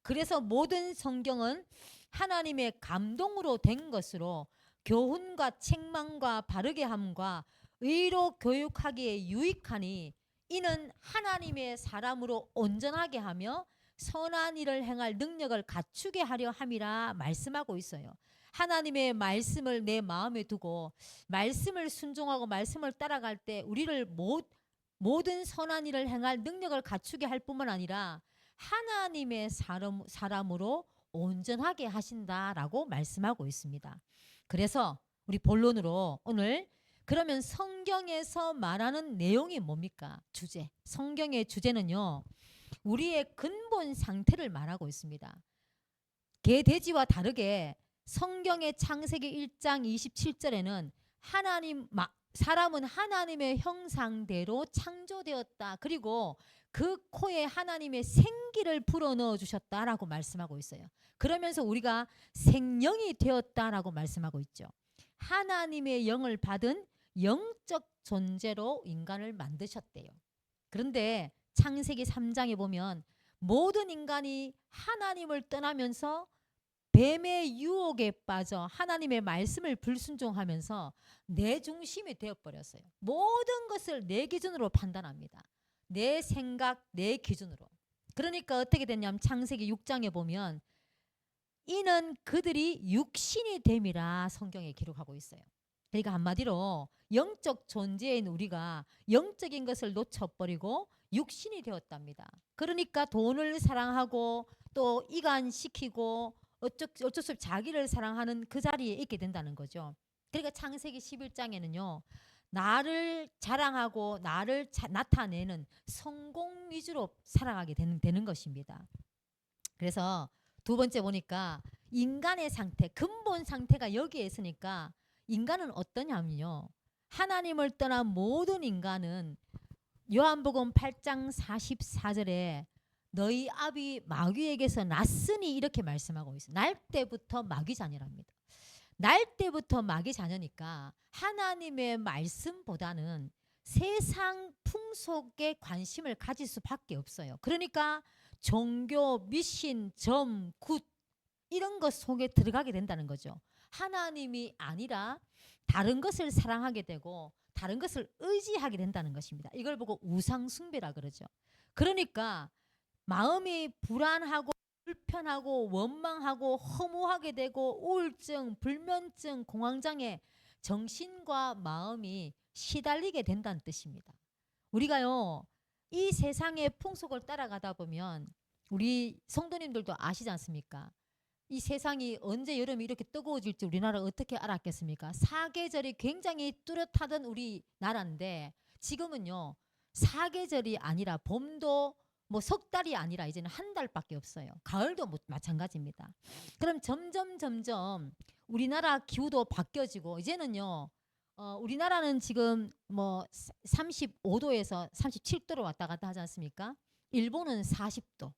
그래서 모든 성경은 하나님의 감동으로 된 것으로 교훈과 책망과 바르게 함과 의로 교육하기에 유익하니 이는 하나님의 사람으로 온전하게 하며 선한 일을 행할 능력을 갖추게 하려 함이라 말씀하고 있어요. 하나님의 말씀을 내 마음에 두고 말씀을 순종하고 말씀을 따라갈 때 우리를 모든 선한 일을 행할 능력을 갖추게 할 뿐만 아니라 하나님의 사람으로 온전하게 하신다라고 말씀하고 있습니다. 그래서 우리 본론으로 오늘 그러면 성경에서 말하는 내용이 뭡니까? 주제. 성경의 주제는요. 우리의 근본 상태를 말하고 있습니다. 개, 돼지와 다르게 성경의 창세기 1장 27절에는 사람은 하나님의 형상대로 창조되었다. 그리고 그 코에 하나님의 생기를 불어넣어 주셨다라고 말씀하고 있어요. 그러면서 우리가 생명이 되었다라고 말씀하고 있죠. 하나님의 영을 받은 영적 존재로 인간을 만드셨대요. 그런데 창세기 3장에 보면 모든 인간이 하나님을 떠나면서 뱀의 유혹에 빠져 하나님의 말씀을 불순종하면서 내 중심이 되어버렸어요. 모든 것을 내 기준으로 판단합니다. 내 생각, 내 기준으로. 그러니까 어떻게 됐냐면 창세기 6장에 보면 이는 그들이 육신이 됨이라 성경에 기록하고 있어요. 그러니까 한마디로 영적 존재인 우리가 영적인 것을 놓쳐버리고 육신이 되었답니다. 그러니까 돈을 사랑하고 또 이간시키고 어쩔 수 없이 자기를 사랑하는 그 자리에 있게 된다는 거죠. 그러니까 창세기 11장에는요. 나를 자랑하고 나를 나타내는 성공 위주로 살아가게 되는 것입니다. 그래서 두 번째 보니까 인간의 상태, 근본 상태가 여기에 있으니까 인간은 어떠냐면요. 하나님을 떠난 모든 인간은 요한복음 8장 44절에 너희 아비 마귀에게서 났으니 이렇게 말씀하고 있어요. 날 때부터 마귀 자녀랍니다. 날 때부터 마귀 자녀니까 하나님의 말씀보다는 세상 풍속에 관심을 가질 수밖에 없어요. 그러니까 종교, 미신, 점, 굿 이런 것 속에 들어가게 된다는 거죠. 하나님이 아니라 다른 것을 사랑하게 되고 다른 것을 의지하게 된다는 것입니다. 이걸 보고 우상숭배라 그러죠. 그러니까 마음이 불안하고 불편하고 원망하고 허무하게 되고 우울증, 불면증, 공황장애, 정신과 마음이 시달리게 된다는 뜻입니다. 우리가요, 이 세상의 풍속을 따라가다 보면 우리 성도님들도 아시지 않습니까? 이 세상이 언제 여름이 이렇게 뜨거워질지 우리나라 어떻게 알았겠습니까? 사계절이 굉장히 뚜렷하던 우리나라인데 지금은요, 사계절이 아니라 봄도 뭐 석 달이 아니라 이제는 한 달밖에 없어요. 가을도 마찬가지입니다. 그럼 점점 우리나라 기후도 바뀌어지고 이제는요. 우리나라는 지금 뭐 35도에서 37도로 왔다 갔다 하지 않습니까? 일본은 40도.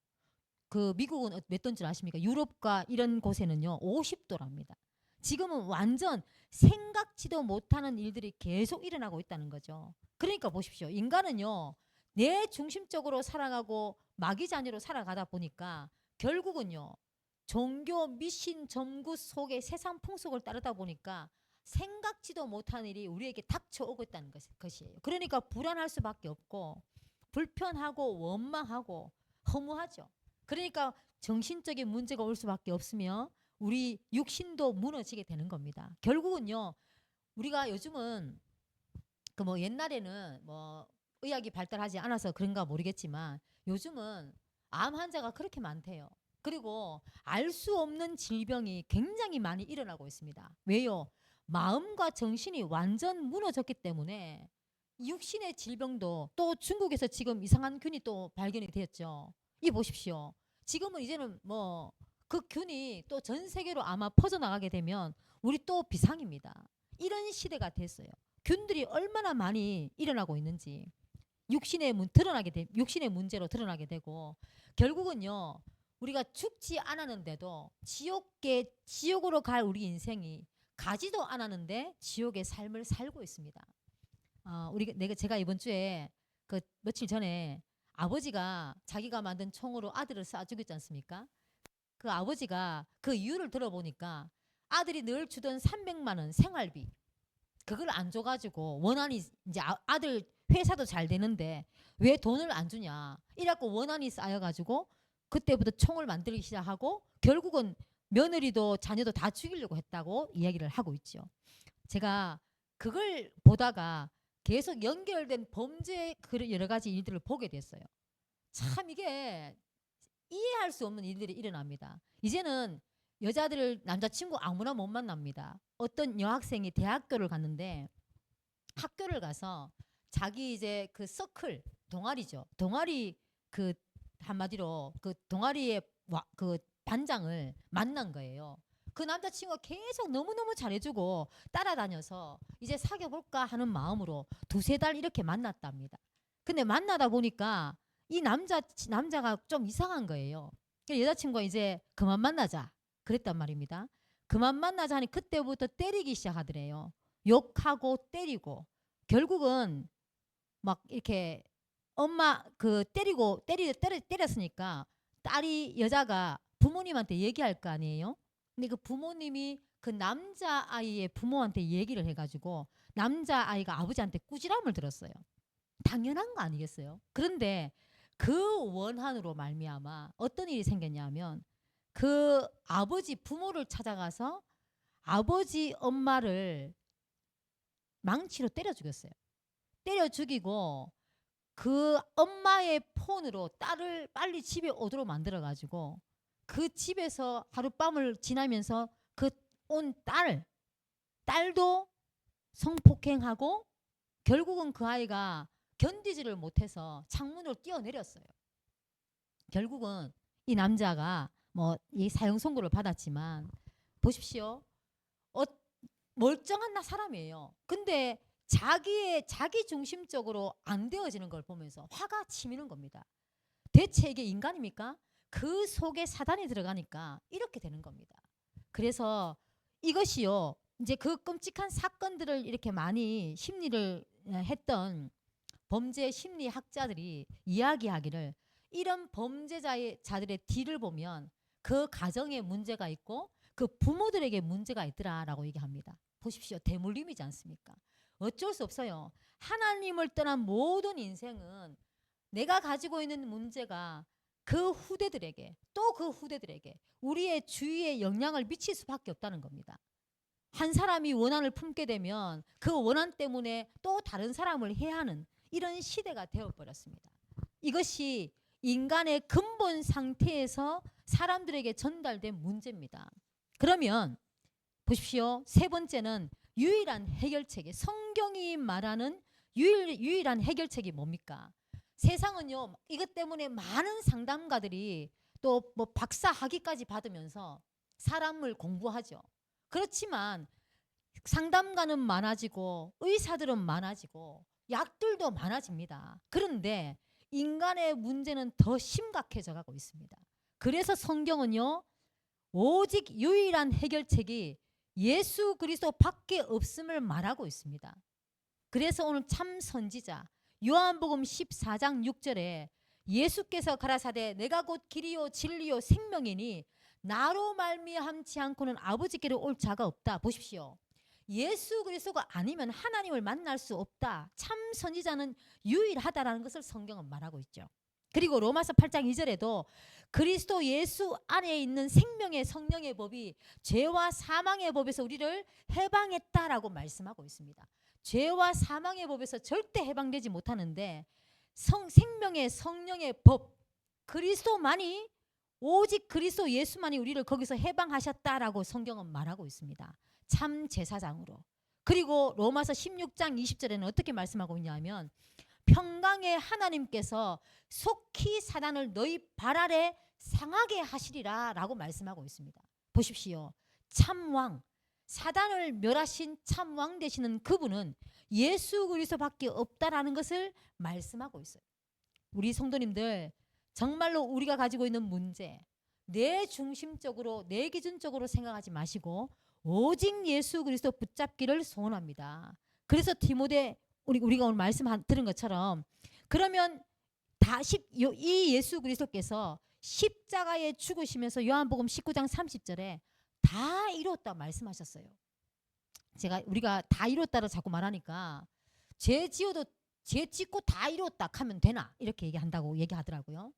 그 미국은 몇 도인 줄 아십니까? 유럽과 이런 곳에는요. 50도랍니다. 지금은 완전 생각지도 못하는 일들이 계속 일어나고 있다는 거죠. 그러니까 보십시오. 인간은요. 내 중심적으로 살아가고 마귀 자녀로 살아가다 보니까 결국은요. 종교, 미신, 점구 속의 세상 풍속을 따르다 보니까 생각지도 못한 일이 우리에게 닥쳐오고 있다는 것이에요. 그러니까 불안할 수밖에 없고 불편하고 원망하고 허무하죠. 그러니까 정신적인 문제가 올 수밖에 없으며 우리 육신도 무너지게 되는 겁니다. 결국은요. 우리가 요즘은 그 뭐 옛날에는 뭐 의학이 발달하지 않아서 그런가 모르겠지만 요즘은 암 환자가 그렇게 많대요. 그리고 알 수 없는 질병이 굉장히 많이 일어나고 있습니다. 왜요? 마음과 정신이 완전 무너졌기 때문에 육신의 질병도 또 중국에서 지금 이상한 균이 또 발견이 되었죠. 이 보십시오. 지금은 이제는 뭐 그 균이 또 전 세계로 아마 퍼져나가게 되면 우리 또 비상입니다. 이런 시대가 됐어요. 균들이 얼마나 많이 일어나고 있는지 육신의 문제로 드러나게 되고 결국은요. 우리가 죽지 않았는데도 지옥으로 갈 우리 인생이 가지도 않았는데 지옥의 삶을 살고 있습니다. 제가 이번 주에 그 며칠 전에 아버지가 자기가 만든 총으로 아들을 쏴 죽였지 않습니까? 그 아버지가 그 이유를 들어보니까 아들이 늘 주던 300만 원 생활비 그걸 안 줘가지고 원한이 이제 아들 회사도 잘 되는데 왜 돈을 안 주냐 이래갖고 원한이 쌓여가지고 그때부터 총을 만들기 시작하고 결국은 며느리도 자녀도 다 죽이려고 했다고 이야기를 하고 있죠. 제가 그걸 보다가 계속 연결된 범죄 그 여러 가지 일들을 보게 됐어요. 참 이게 이해할 수 없는 일들이 일어납니다. 이제는 여자들을 남자친구 아무나 못 만납니다. 어떤 여학생이 대학교를 갔는데 학교를 가서 자기 이제 그 서클 동아리죠. 동아리 그 한마디로 그 동아리의 그 반장을 만난 거예요. 그 남자친구가 계속 너무너무 잘해주고 따라다녀서 이제 사귀어볼까 하는 마음으로 두세 달 이렇게 만났답니다. 근데 만나다 보니까 이 남자가 좀 이상한 거예요. 여자친구가 이제 그만 만나자 그랬단 말입니다. 그만 만나자 하니 그때부터 때리기 시작하더래요. 욕하고 때리고 결국은 막 이렇게 엄마 그 때렸으니까 딸이 여자가 부모님한테 얘기할 거 아니에요. 근데 그 부모님이 그 남자아이의 부모한테 얘기를 해가지고 남자아이가 아버지한테 꾸지람을 들었어요. 당연한 거 아니겠어요? 그런데 그 원한으로 말미암아 어떤 일이 생겼냐면 그 아버지 부모를 찾아가서 아버지 엄마를 망치로 때려 죽였어요. 때려 죽이고 그 엄마의 폰으로 딸을 빨리 집에 오도록 만들어 가지고 그 집에서 하룻밤을 지나면서 그 온 딸도 성폭행하고 결국은 그 아이가 견디지를 못해서 창문으로 뛰어내렸어요. 결국은 이 남자가 뭐 이 사형 선고를 받았지만 보십시오. 멀쩡한 사람이에요. 근데 자기 중심적으로 안 되어지는 걸 보면서 화가 치미는 겁니다. 대체 이게 인간입니까? 그 속에 사단이 들어가니까 이렇게 되는 겁니다. 그래서 이것이요. 이제 그 끔찍한 사건들을 이렇게 많이 심리를 했던 범죄 심리학자들이 이야기하기를 이런 범죄자들의 뒤를 보면 그 가정에 문제가 있고 그 부모들에게 문제가 있더라라고 얘기합니다. 보십시오. 대물림이지 않습니까? 어쩔 수 없어요. 하나님을 떠난 모든 인생은 내가 가지고 있는 문제가 그 후대들에게 또 그 후대들에게 우리의 주위에 영향을 미칠 수밖에 없다는 겁니다. 한 사람이 원한을 품게 되면 그 원한 때문에 또 다른 사람을 해하는 이런 시대가 되어버렸습니다. 이것이 인간의 근본 상태에서 사람들에게 전달된 문제입니다. 그러면 보십시오. 세 번째는 유일한 해결책이 성경이 말하는 유일한 해결책이 뭡니까? 세상은요. 이것 때문에 많은 상담가들이 또 뭐 박사 학위까지 받으면서 사람을 공부하죠. 그렇지만 상담가는 많아지고 의사들은 많아지고 약들도 많아집니다. 그런데 인간의 문제는 더 심각해져 가고 있습니다. 그래서 성경은요. 오직 유일한 해결책이 예수 그리스도밖에 없음을 말하고 있습니다. 그래서 오늘 참 선지자 요한복음 14장 6절에 예수께서 가라사대 내가 곧 길이요 진리요 생명이니 나로 말미암지 않고는 아버지께로 올 자가 없다. 보십시오. 예수 그리스도가 아니면 하나님을 만날 수 없다. 참 선지자는 유일하다라는 것을 성경은 말하고 있죠. 그리고 로마서 8장 2절에도 그리스도 예수 안에 있는 생명의 성령의 법이 죄와 사망의 법에서 우리를 해방했다라고 말씀하고 있습니다. 죄와 사망의 법에서 절대 해방되지 못하는데 생명의 성령의 법 그리스도만이 오직 그리스도 예수만이 우리를 거기서 해방하셨다라고 성경은 말하고 있습니다. 참 제사장으로. 그리고 로마서 16장 20절에는 어떻게 말씀하고 있냐면 평강의 하나님께서 속히 사단을 너희 발 아래 상하게 하시리라 라고 말씀하고 있습니다. 보십시오. 참왕 사단을 멸하신 참왕 되시는 그분은 예수 그리스도밖에 없다라는 것을 말씀하고 있어요. 우리 성도님들 정말로 우리가 가지고 있는 문제 내 중심적으로 내 기준적으로 생각하지 마시고 오직 예수 그리스도 붙잡기를 소원합니다. 그래서 디모데 우리가 오늘 말씀 들은 것처럼 그러면 이 예수 그리스도께서 십자가에 죽으시면서 요한복음 19장 30절에 다 이뤘다 말씀하셨어요. 우리가 다 이뤘다를 자꾸 말하니까 죄 지어도 죄 짓고 다 이뤘다 하면 되나 이렇게 얘기하더라고요.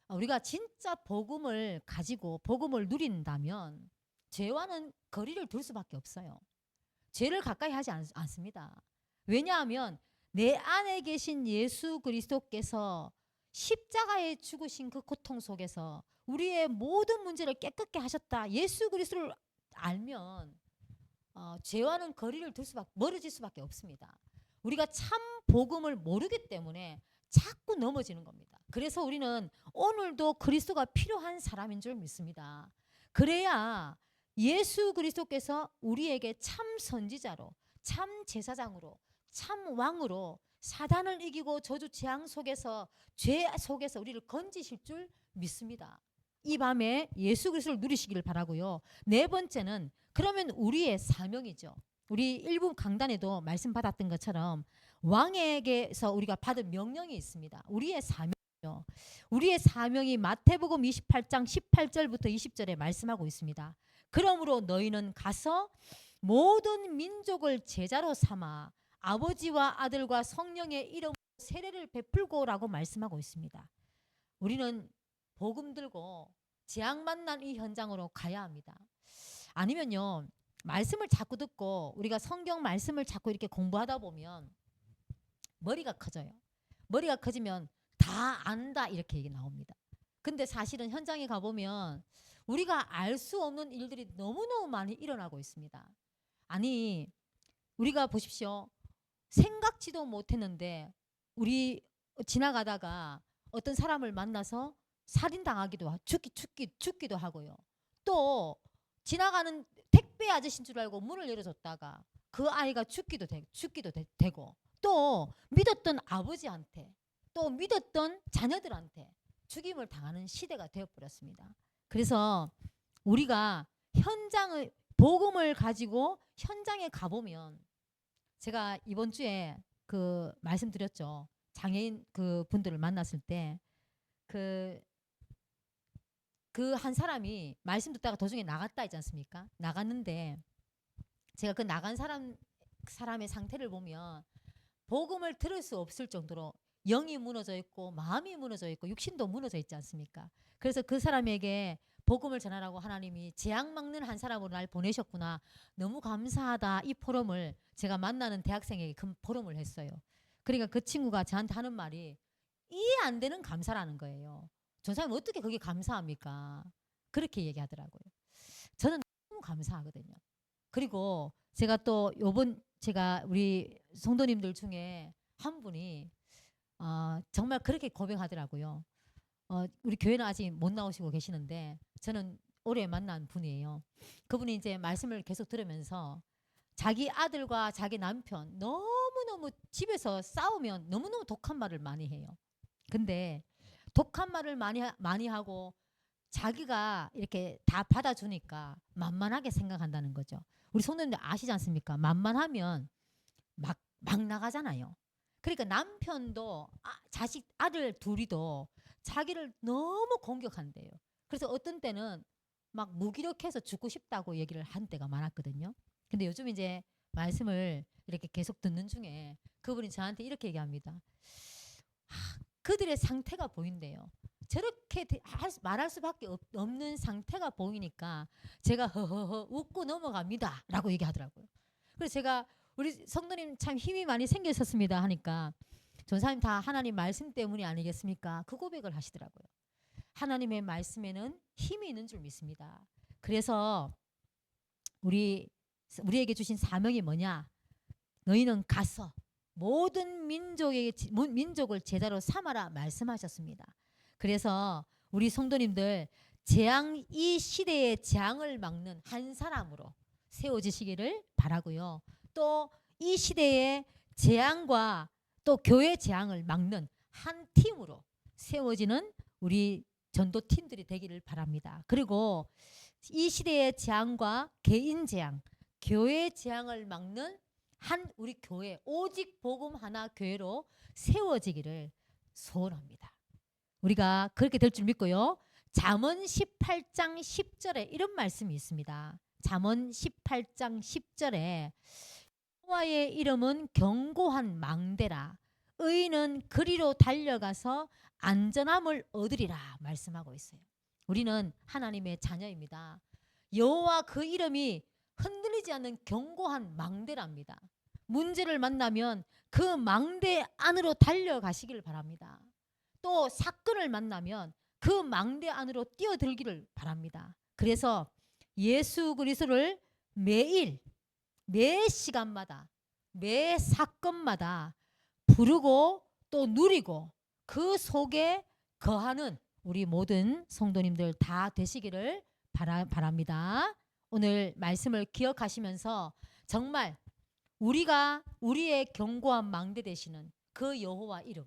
우리가 진짜 복음을 가지고 복음을 누린다면 죄와는 거리를 둘 수밖에 없어요. 죄를 가까이 하지 않습니다. 왜냐하면 내 안에 계신 예수 그리스도께서 십자가에 죽으신 그 고통 속에서 우리의 모든 문제를 깨끗게 하셨다. 예수 그리스도를 알면 죄와는 거리를 멀어질 수밖에 없습니다. 우리가 참 복음을 모르기 때문에 자꾸 넘어지는 겁니다. 그래서 우리는 오늘도 그리스도가 필요한 사람인 줄 믿습니다. 그래야 예수 그리스도께서 우리에게 참 선지자로, 참 제사장으로, 참 왕으로 사단을 이기고 저주 재앙 속에서 죄 속에서 우리를 건지실 줄 믿습니다. 이 밤에 예수 그리스도를 누리시기를 바라고요. 네 번째는 그러면 우리의 사명이죠. 우리 1부 강단에도 말씀 받았던 것처럼 왕에게서 우리가 받은 명령이 있습니다. 우리의 사명이요. 우리의 사명이 마태복음 28장 18절부터 20절에 말씀하고 있습니다. 그러므로 너희는 가서 모든 민족을 제자로 삼아 아버지와 아들과 성령의 이름으로 세례를 베풀고라고 말씀하고 있습니다. 우리는 복음 들고 재앙 만난 이 현장으로 가야 합니다. 아니면요, 말씀을 자꾸 듣고 우리가 성경 말씀을 자꾸 이렇게 공부하다 보면 머리가 커져요. 머리가 커지면 다 안다 이렇게 얘기 나옵니다. 근데 사실은 현장에 가보면 우리가 알 수 없는 일들이 너무너무 많이 일어나고 있습니다. 아니, 우리가 보십시오. 생각지도 못했는데 우리 지나가다가 어떤 사람을 만나서 살인당하기도 죽기도 하고요. 또 지나가는 택배 아저씨인 줄 알고 문을 열어줬다가 그 아이가 죽기도 되고 또 믿었던 아버지한테 또 믿었던 자녀들한테 죽임을 당하는 시대가 되어버렸습니다. 그래서 우리가 현장의 복음을 가지고 현장에 가보면 제가 이번 주에 그 말씀드렸죠. 장애인 그 분들을 만났을 때 그 한 사람이 말씀 듣다가 도중에 나갔다 했지 않습니까? 나갔는데 제가 그 나간 사람의 상태를 보면 복음을 들을 수 없을 정도로 영이 무너져 있고 마음이 무너져 있고 육신도 무너져 있지 않습니까? 그래서 그 사람에게 복음을 전하라고 하나님이 재앙 막는 한 사람으로 날 보내셨구나. 너무 감사하다. 이 포럼을 제가 만나는 대학생에게 그 포럼을 했어요. 그러니까 그 친구가 저한테 하는 말이 이해 안 되는 감사라는 거예요. 저 사람이 어떻게 그게 감사합니까? 그렇게 얘기하더라고요. 저는 너무 감사하거든요. 그리고 제가 또 제가 우리 성도님들 중에 한 분이 정말 그렇게 고백하더라고요. 우리 교회는 아직 못 나오시고 계시는데 저는 올해 만난 분이에요. 그분이 이제 말씀을 계속 들으면서 자기 아들과 자기 남편 너무너무 집에서 싸우면 너무너무 독한 말을 많이 해요. 근데 독한 말을 많이 하고 자기가 이렇게 다 받아주니까 만만하게 생각한다는 거죠. 우리 성도님들 아시지 않습니까? 만만하면 막 나가잖아요. 그러니까 남편도 아들 둘이도 자기를 너무 공격한대요. 그래서 어떤 때는 막 무기력해서 죽고 싶다고 얘기를 한 때가 많았거든요. 근데 요즘 이제 말씀을 이렇게 계속 듣는 중에 그분이 저한테 이렇게 얘기합니다. 그들의 상태가 보인대요. 저렇게 말할 수밖에 없는 상태가 보이니까 제가 허허허 웃고 넘어갑니다 라고 얘기하더라고요. 그래서 제가 우리 성도님 참 힘이 많이 생기셨습니다 하니까 전사님 다 하나님 말씀 때문이 아니겠습니까? 그 고백을 하시더라고요. 하나님의 말씀에는 힘이 있는 줄 믿습니다. 그래서 우리에게 주신 사명이 뭐냐? 너희는 가서 모든 민족을 제자로 삼아라 말씀하셨습니다. 그래서 우리 성도님들 이 시대의 재앙을 막는 한 사람으로 세워지시기를 바라고요. 또 이 시대의 재앙과 또 교회 재앙을 막는 한 팀으로 세워지는 우리 전도팀들이 되기를 바랍니다. 그리고 이 시대의 재앙과 개인 재앙, 교회 재앙을 막는 한 우리 교회 오직 복음 하나 교회로 세워지기를 소원합니다. 우리가 그렇게 될 줄 믿고요. 잠언 18장 10절에 이런 말씀이 있습니다. 잠언 18장 10절에 여호와의 이름은 견고한 망대라. 의인은 그리로 달려가서 안전함을 얻으리라 말씀하고 있어요. 우리는 하나님의 자녀입니다. 여호와 그 이름이 흔들리지 않는 견고한 망대랍니다. 문제를 만나면 그 망대 안으로 달려가시기를 바랍니다. 또 사건을 만나면 그 망대 안으로 뛰어들기를 바랍니다. 그래서 예수 그리스도를 매일 매 시간마다 매 사건마다 부르고 또 누리고 그 속에 거하는 우리 모든 성도님들 다 되시기를 바랍니다. 오늘 말씀을 기억하시면서 정말 우리가 우리의 견고한 망대 되시는 그 여호와 이름,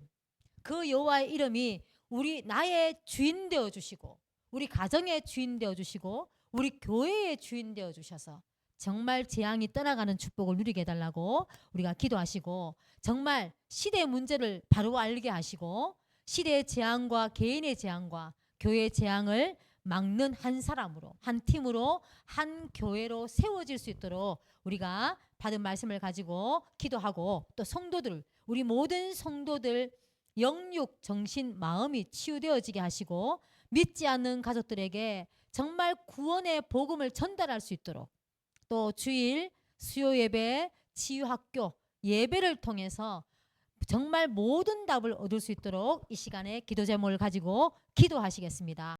그 여호와의 이름이 우리 나의 주인 되어 주시고 우리 가정의 주인 되어 주시고 우리 교회의 주인 되어 주셔서 정말 재앙이 떠나가는 축복을 누리게 해달라고 우리가 기도하시고 정말 시대의 문제를 바로 알게 하시고 시대의 재앙과 개인의 재앙과 교회의 재앙을 막는 한 사람으로 한 팀으로 한 교회로 세워질 수 있도록 우리가 받은 말씀을 가지고 기도하고 또 성도들 우리 모든 성도들 영육 정신 마음이 치유되어지게 하시고 믿지 않는 가족들에게 정말 구원의 복음을 전달할 수 있도록 또 주일 수요 예배 치유학교 예배를 통해서 정말 모든 답을 얻을 수 있도록 이 시간에 기도 제목을 가지고 기도하시겠습니다.